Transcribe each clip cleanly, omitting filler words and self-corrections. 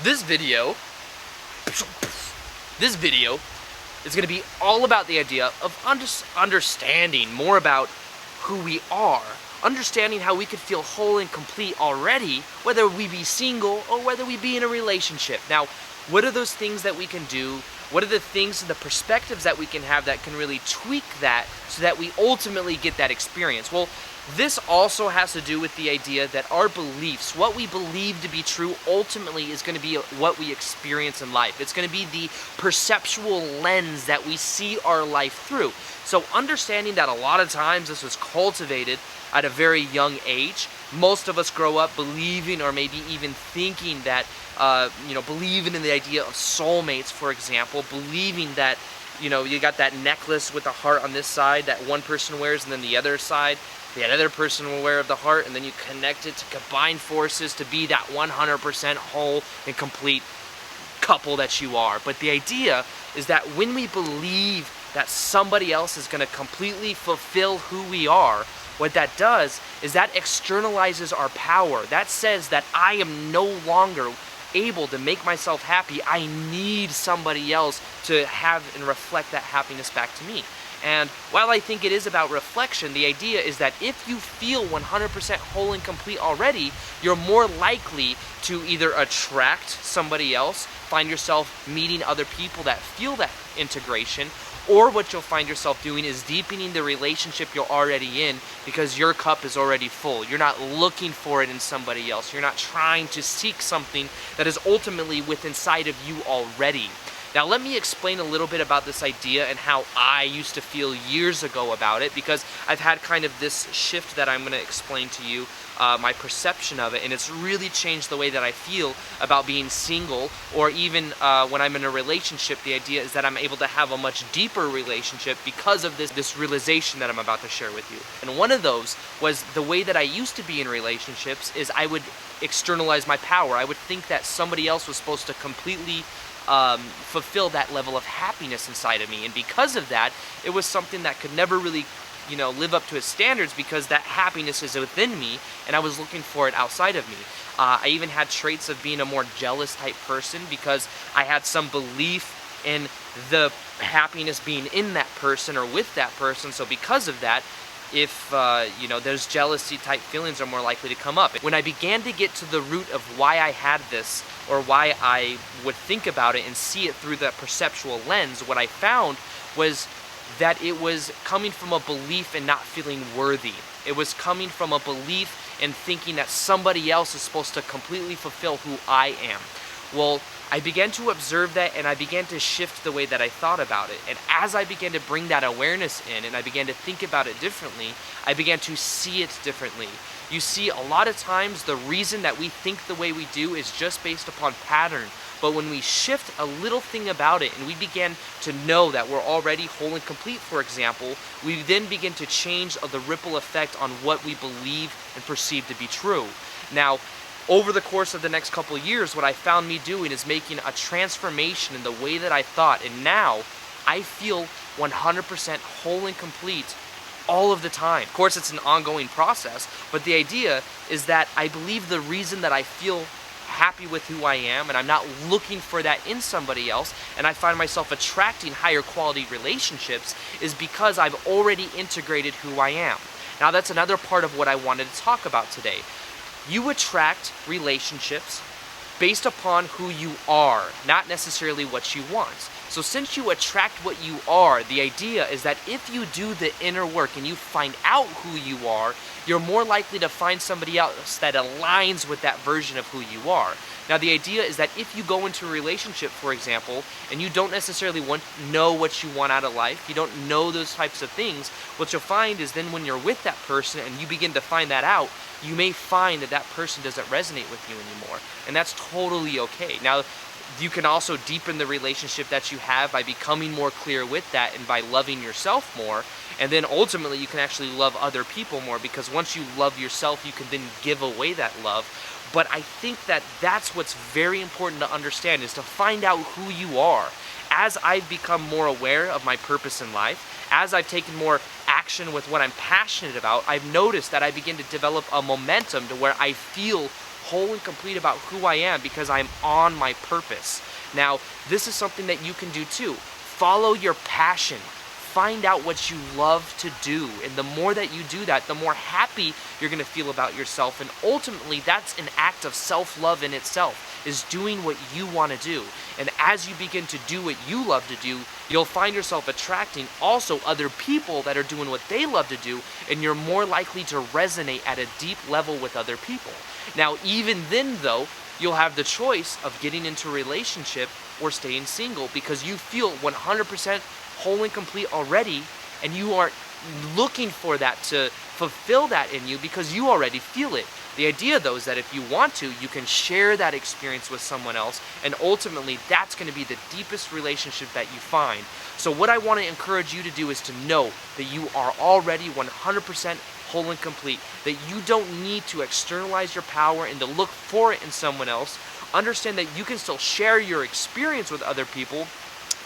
This video is going to be all about the idea of understanding more about who we are, understanding how we could feel whole and complete already, whether we be single or whether we be in a relationship. Now, what are those things that we can do? What are the things and the perspectives that we can have that can really tweak that so that we ultimately get that experience? Well, this also has to do with the idea that our beliefs, what we believe to be true, ultimately is going to be what we experience in life. It's going to be the perceptual lens that we see our life through. So understanding that a lot of times this was cultivated at a very young age. Most of us grow up believing or maybe even thinking that, believing in the idea of soulmates, for example, believing that, you got that necklace with a heart on this side that one person wears, and then the other side, the other person will wear of the heart, and then you connect it to combine forces to be that 100% whole and complete couple that you are. But the idea is that when we believe that somebody else is going to completely fulfill who we are, what that does is that externalizes our power. That says that I am no longer able to make myself happy. I need somebody else to have and reflect that happiness back to me. And while I think it is about reflection, the idea is that if you feel 100% whole and complete already, you're more likely to either attract somebody else, find yourself meeting other people that feel that integration, or what you'll find yourself doing is deepening the relationship you're already in because your cup is already full. You're not looking for it in somebody else. You're not trying to seek something that is ultimately within inside of you already. Now let me explain a little bit about this idea and how I used to feel years ago about it, because I've had kind of this shift that I'm going to explain to you, my perception of it, and it's really changed the way that I feel about being single, or even when I'm in a relationship. The idea is that I'm able to have a much deeper relationship because of this realization that I'm about to share with you. And one of those was the way that I used to be in relationships is I would externalize my power. I would think that somebody else was supposed to completely fulfill that level of happiness inside of me, and because of that, it was something that could never really, live up to its standards, because that happiness is within me, and I was looking for it outside of me. I even had traits of being a more jealous type person because I had some belief in the happiness being in that person or with that person. So because of that, if those jealousy type feelings are more likely to come up. When I began to get to the root of why I had this, or why I would think about it and see it through that perceptual lens, what I found was that it was coming from a belief in not feeling worthy. It was coming from a belief in thinking that somebody else is supposed to completely fulfill who I am. Well, I began to observe that, and I began to shift the way that I thought about it. And as I began to bring that awareness in, and I began to think about it differently, I began to see it differently. You see, a lot of times the reason that we think the way we do is just based upon pattern. But when we shift a little thing about it and we begin to know that we're already whole and complete, for example, we then begin to change the ripple effect on what we believe and perceive to be true. Now, over the course of the next couple of years, what I found me doing is making a transformation in the way that I thought, and now I feel 100% whole and complete all of the time. Of course, it's an ongoing process, but the idea is that I believe the reason that I feel happy with who I am, and I'm not looking for that in somebody else, and I find myself attracting higher quality relationships, is because I've already integrated who I am. Now, that's another part of what I wanted to talk about today. You attract relationships based upon who you are, not necessarily what you want. So since you attract what you are, the idea is that if you do the inner work and you find out who you are, you're more likely to find somebody else that aligns with that version of who you are. Now, the idea is that if you go into a relationship, for example, and you don't necessarily know what you want out of life, you don't know those types of things, what you'll find is then when you're with that person and you begin to find that out, you may find that that person doesn't resonate with you anymore. And that's totally okay. Now, you can also deepen the relationship that you have by becoming more clear with that and by loving yourself more. And then ultimately you can actually love other people more, because once you love yourself, you can then give away that love. But I think that that's what's very important to understand, is to find out who you are. As I've become more aware of my purpose in life, as I've taken more action with what I'm passionate about, I've noticed that I begin to develop a momentum to where I feel whole and complete about who I am because I'm on my purpose. Now, this is something that you can do too. Follow your passion. Find out what you love to do. And the more that you do that, the more happy you're going to feel about yourself. And ultimately, that's an act of self-love in itself, is doing what you want to do. And as you begin to do what you love to do, you'll find yourself attracting also other people that are doing what they love to do, and you're more likely to resonate at a deep level with other people. Now, even then though, you'll have the choice of getting into a relationship or staying single because you feel 100% whole and complete already, and you aren't looking for that to fulfill that in you because you already feel it. The idea though is that if you want to, you can share that experience with someone else, and ultimately that's going to be the deepest relationship that you find. So what I want to encourage you to do is to know that you are already 100% whole and complete, that you don't need to externalize your power and to look for it in someone else. Understand that you can still share your experience with other people,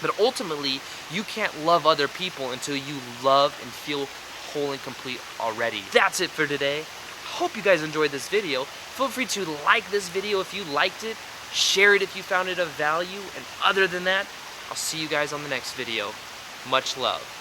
but ultimately, you can't love other people until you love and feel whole and complete already. That's it for today. Hope you guys enjoyed this video. Feel free to like this video if you liked it, share it if you found it of value, and other than that, I'll see you guys on the next video. Much love.